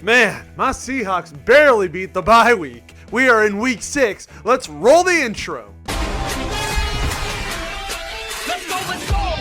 Man, my Seahawks barely beat the bye week. We are in week 6. Let's roll the intro. Let's go, let's go!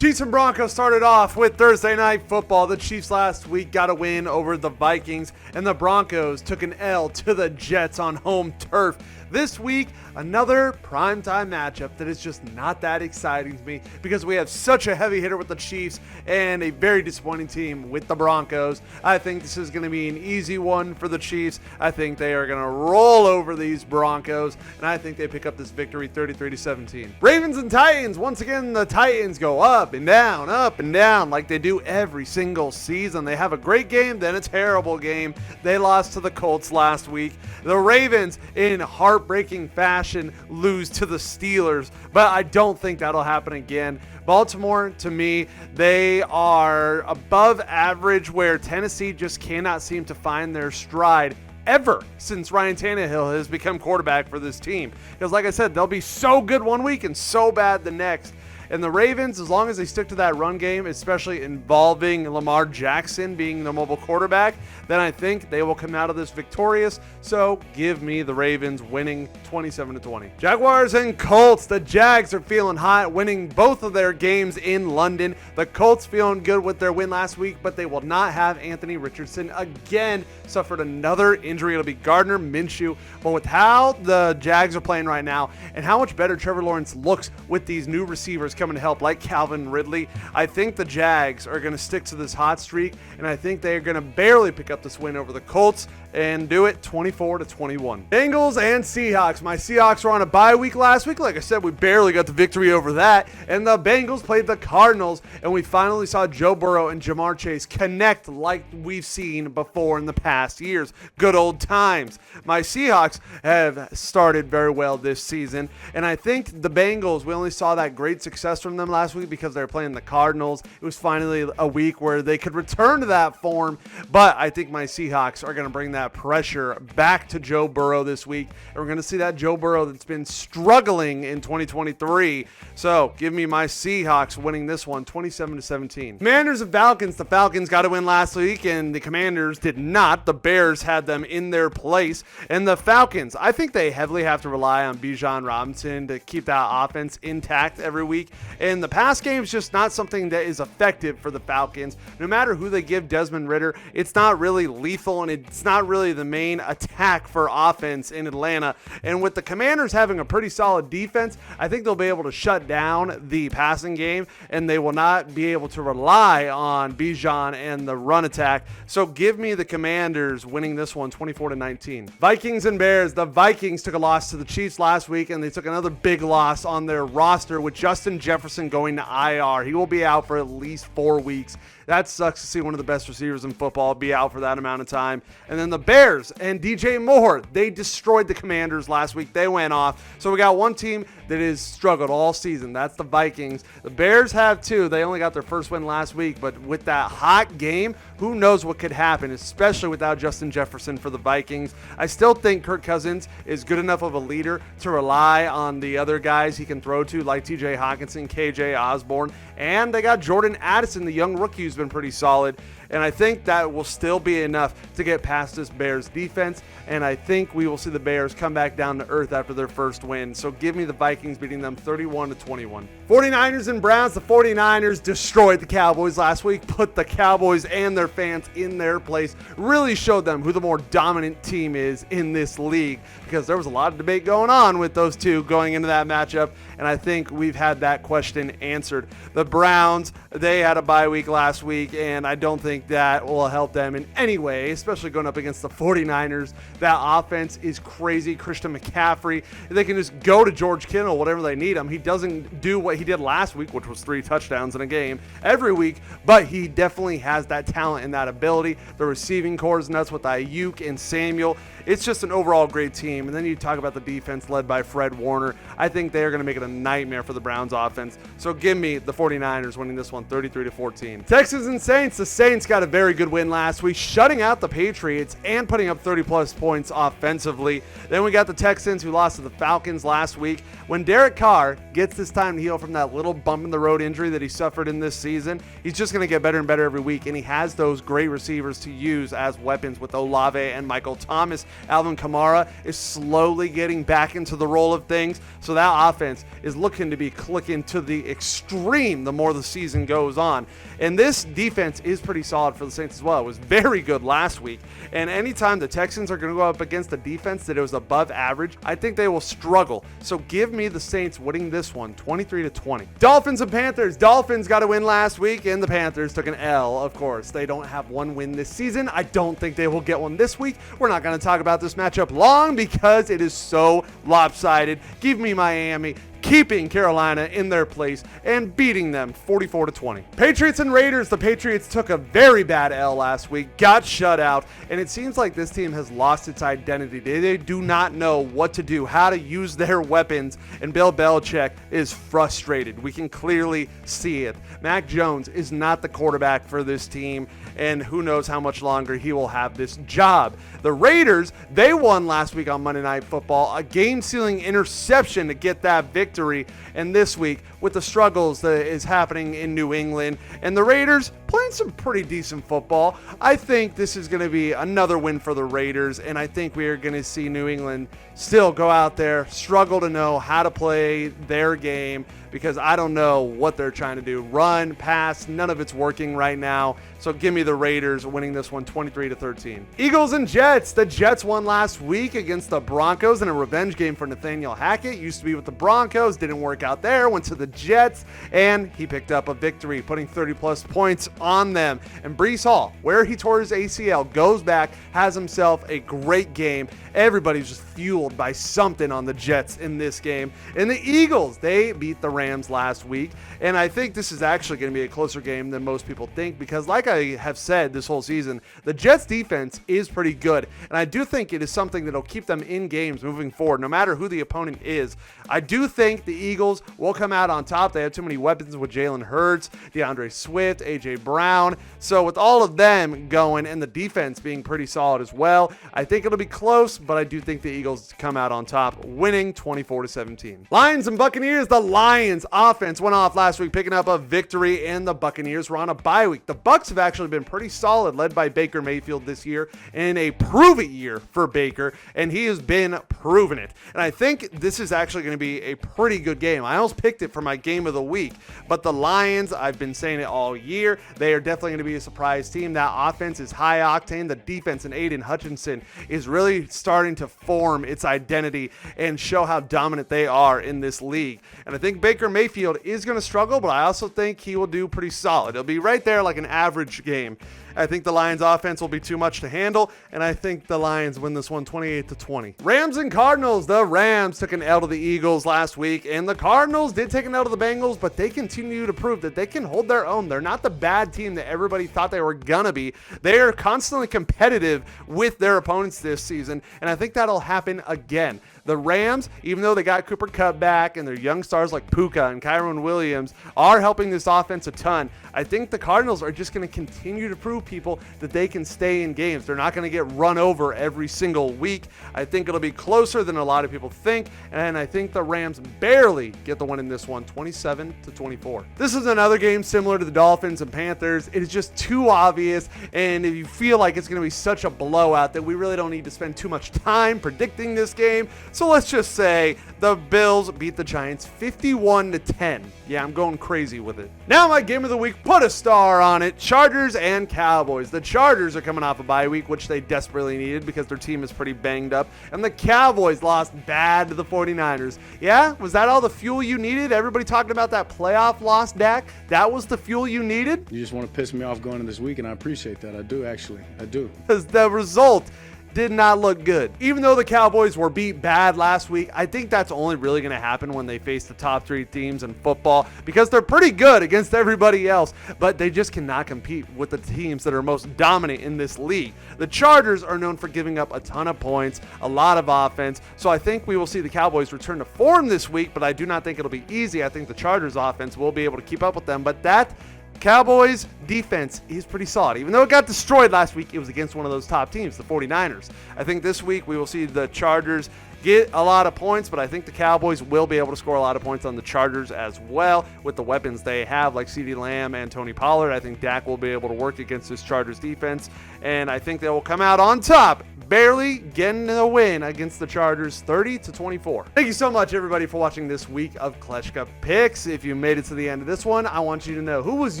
Chiefs and Broncos started off with Thursday Night Football. The Chiefs last week got a win over the Vikings, and the Broncos took an L to the Jets on home turf. This week, another primetime matchup that is just not that exciting to me because we have such a heavy hitter with the Chiefs and a very disappointing team with the Broncos. I think this is going to be an easy one for the Chiefs. I think they are going to roll over these Broncos, and I think they pick up this victory 33-17. Ravens and Titans. Once again, the Titans go up and down like they do every single season. They have a great game, then a terrible game. They lost to the Colts last week. The Ravens, in heartbreaking fashion, lose to the Steelers, but I don't think that'll happen again. Baltimore, to me, they are above average, where Tennessee just cannot seem to find their stride ever since Ryan Tannehill has become quarterback for this team. Because like I said, they'll be so good one week and so bad the next. And the Ravens, as long as they stick to that run game, especially involving Lamar Jackson being the mobile quarterback, then I think they will come out of this victorious. So give me the Ravens winning 27-20. Jaguars and Colts. The Jags are feeling hot, winning both of their games in London. The Colts feeling good with their win last week, but they will not have Anthony Richardson again. Suffered another injury. It'll be Gardner Minshew. But with how the Jags are playing right now and how much better Trevor Lawrence looks with these new receivers coming to help, like Calvin Ridley, I think the Jags are going to stick to this hot streak, and I think they're going to barely pick up this win over the Colts and do it 24-21. Bengals and Seahawks. My Seahawks were on a bye week last week. Like I said, we barely got the victory over that. And the Bengals played the Cardinals, and we finally saw Joe Burrow and Jamar Chase connect like we've seen before in the past years. Good old times. My Seahawks have started very well this season, and I think the Bengals, we only saw that great success from them last week because they were playing the Cardinals. It was finally a week where they could return to that form, but I think my Seahawks are going to bring that pressure back to Joe Burrow this week, and we're going to see that Joe Burrow that's been struggling in 2023. So give me my Seahawks winning this one 27-17. Commanders and Falcons. The Falcons got a win last week, and the Commanders did not. The Bears had them in their place, and the Falcons, I think they heavily have to rely on Bijan Robinson to keep that offense intact every week, and the pass game is just not something that is effective for the Falcons. No matter who they give Desmond Ridder, it's not really lethal, and it's not really the main attack for offense in Atlanta. And with the Commanders having a pretty solid defense, I think they'll be able to shut down the passing game, and they will not be able to rely on Bijan and the run attack. So give me the Commanders winning this one 24-19. Vikings and Bears. The Vikings took a loss to the Chiefs last week, and they took another big loss on their roster with Justin Jefferson going to IR. He will be out for at least 4 weeks. That sucks to see one of the best receivers in football be out for that amount of time. And then the Bears and DJ Moore, they destroyed the Commanders last week. They went off. So we got one team that has struggled all season. That's the Vikings. The Bears have too. They only got their first win last week, but with that hot game, who knows what could happen, especially without Justin Jefferson for the Vikings. I still think Kirk Cousins is good enough of a leader to rely on the other guys he can throw to, like TJ Hawkinson, KJ Osborne, and they got Jordan Addison, the young rookie who's been pretty solid. And I think that will still be enough to get past this Bears defense. And I think we will see the Bears come back down to earth after their first win. So give me the Vikings beating them 31-21. 49ers and Browns. The 49ers destroyed the Cowboys last week, put the Cowboys and their fans in their place, really showed them who the more dominant team is in this league, because there was a lot of debate going on with those two going into that matchup. And I think we've had that question answered. The Browns, they had a bye week last week, and I don't think that will help them in any way, especially going up against the 49ers. That offense is crazy. Christian McCaffrey, they can just go to George Kittle whatever they need him. He doesn't do what he did last week, which was 3 touchdowns in a game every week, but he definitely has that talent and that ability. The receiving core is nuts with Ayuk and Samuel. It's just an overall great team. And then you talk about the defense led by Fred Warner. I think they are going to make it a nightmare for the Browns offense. So give me the 49ers winning this one 33-14. Texans and Saints. The Saints got a very good win last week, shutting out the Patriots and putting up 30-plus points offensively. Then we got the Texans, who lost to the Falcons last week. When Derek Carr gets this time to heal from that little bump in the road injury that he suffered in this season, he's just going to get better and better every week, and he has those great receivers to use as weapons with Olave and Michael Thomas. Alvin Kamara is slowly getting back into the role of things, so that offense is looking to be clicking to the extreme the more the season goes on. And this defense is pretty solid for the Saints as well. It was very good last week, and anytime the Texans are going to go up against a defense that is above average, I think they will struggle. So give me the Saints winning this one 23-20. Dolphins and Panthers. Dolphins got a win last week, and the Panthers took an L, of course. They don't have one win this season. I don't think they will get one this week. We're not going to talk about this matchup long because it is so lopsided. Give me Miami, keeping Carolina in their place and beating them 44-20. Patriots and Raiders. The Patriots took a very bad L last week, got shut out, and it seems like this team has lost its identity. They do not know what to do, how to use their weapons, and Bill Belichick is frustrated. We can clearly see it. Mac Jones is not the quarterback for this team, and who knows how much longer he will have this job. The Raiders, they won last week on Monday Night Football, a game-sealing interception to get that victory. And this week, with the struggles that is happening in New England and the Raiders playing some pretty decent football, I think this is going to be another win for the Raiders, and I think we are going to see New England still go out there, struggle to know how to play their game, because I don't know what they're trying to do. Run, pass, none of it's working right now. So give me the Raiders winning this one 23-13. Eagles and Jets. The Jets won last week against the Broncos in a revenge game for Nathaniel Hackett. Used to be with the Broncos, didn't work out there, went to the Jets, and he picked up a victory, putting 30-plus points on them. And Breece Hall, where he tore his ACL, goes back, has himself a great game. Everybody's just fueled by something on the Jets in this game. And the Eagles, they beat the Rams last week, and I think this is actually going to be a closer game than most people think, because like I have said this whole season, the Jets defense is pretty good, and I do think it is something that will keep them in games moving forward, no matter who the opponent is. I do think the Eagles will come out on top. They have too many weapons with Jalen Hurts, DeAndre Swift, A.J. Brown, so with all of them going and the defense being pretty solid as well, I think it'll be close, but I do think the Eagles come out on top, winning 24-17. Lions and Buccaneers. The Lions offense went off last week, picking up a victory, and the Buccaneers were on a bye week. The Bucs have actually been pretty solid, led by Baker Mayfield this year, in a prove-it year for Baker, and he has been proving it. And I think this is actually going to be a pretty good game. I almost picked it for my game of the week, but the Lions, I've been saying it all year, they are definitely going to be a surprise team. That offense is high octane. The defense and Aiden Hutchinson is really starting to form its identity and show how dominant they are in this league. And I think Baker Mayfield is going to struggle, but I also think he will do pretty solid. It'll be right there like an average game. I think the Lions offense will be too much to handle, and I think the Lions win this one 28-20. Rams and Cardinals. The Rams took an L to the Eagles last week, and the Cardinals did take an L to the Bengals, but they continue to prove that they can hold their own. They're not the bad team that everybody thought they were gonna be. They are constantly competitive with their opponents this season, and I think that'll happen again. The Rams, even though they got Cooper Kupp back and their young stars like Puka and Kyron Williams are helping this offense a ton, I think the Cardinals are just going to continue to prove people that they can stay in games. They're not going to get run over every single week. I think it'll be closer than a lot of people think, and I think the Rams barely get the win in this one, 27-24. This is another game similar to the Dolphins and Panthers. It is just too obvious, and if you feel like it's going to be such a blowout that we really don't need to spend too much time predicting this game. So let's just say the Bills beat the Giants 51-10. Yeah, I'm going crazy with it. Now my game of the week, put a star on it. Chargers and Cowboys. The Chargers are coming off a bye week, which they desperately needed because their team is pretty banged up. And the Cowboys lost bad to the 49ers. Yeah, was that all the fuel you needed? Everybody talking about that playoff loss, Dak? That was the fuel you needed? You just want to piss me off going into this week, and I appreciate that. I do, actually. I do. Because the result did not look good. Even though the Cowboys were beat bad last week, I think that's only really going to happen when they face the top 3 teams in football, because they're pretty good against everybody else, but they just cannot compete with the teams that are most dominant in this league. The Chargers are known for giving up a ton of points, a lot of offense, so I think we will see the Cowboys return to form this week, but I do not think it'll be easy. I think the Chargers offense will be able to keep up with them, but that Cowboys defense is pretty solid. Even though it got destroyed last week, it was against one of those top teams, the 49ers. I think this week we will see the Chargers get a lot of points, but I think the Cowboys will be able to score a lot of points on the Chargers as well with the weapons they have, like CeeDee Lamb and Tony Pollard. I think Dak will be able to work against this Chargers defense, and I think they will come out on top, barely getting a win against the Chargers, 30-24. Thank you so much, everybody, for watching this week of Kleschka Picks. If you made it to the end of this one, I want you to know, who was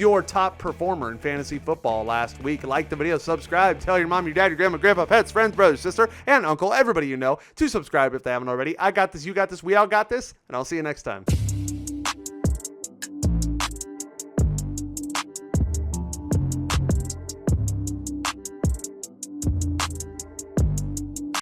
your top performer in fantasy football last week? Like the video, subscribe, tell your mom, your dad, your grandma, grandpa, pets, friends, brothers, sister, and uncle, everybody you know, to subscribe if they haven't already. I got this, you got this, we all got this, and I'll see you next time.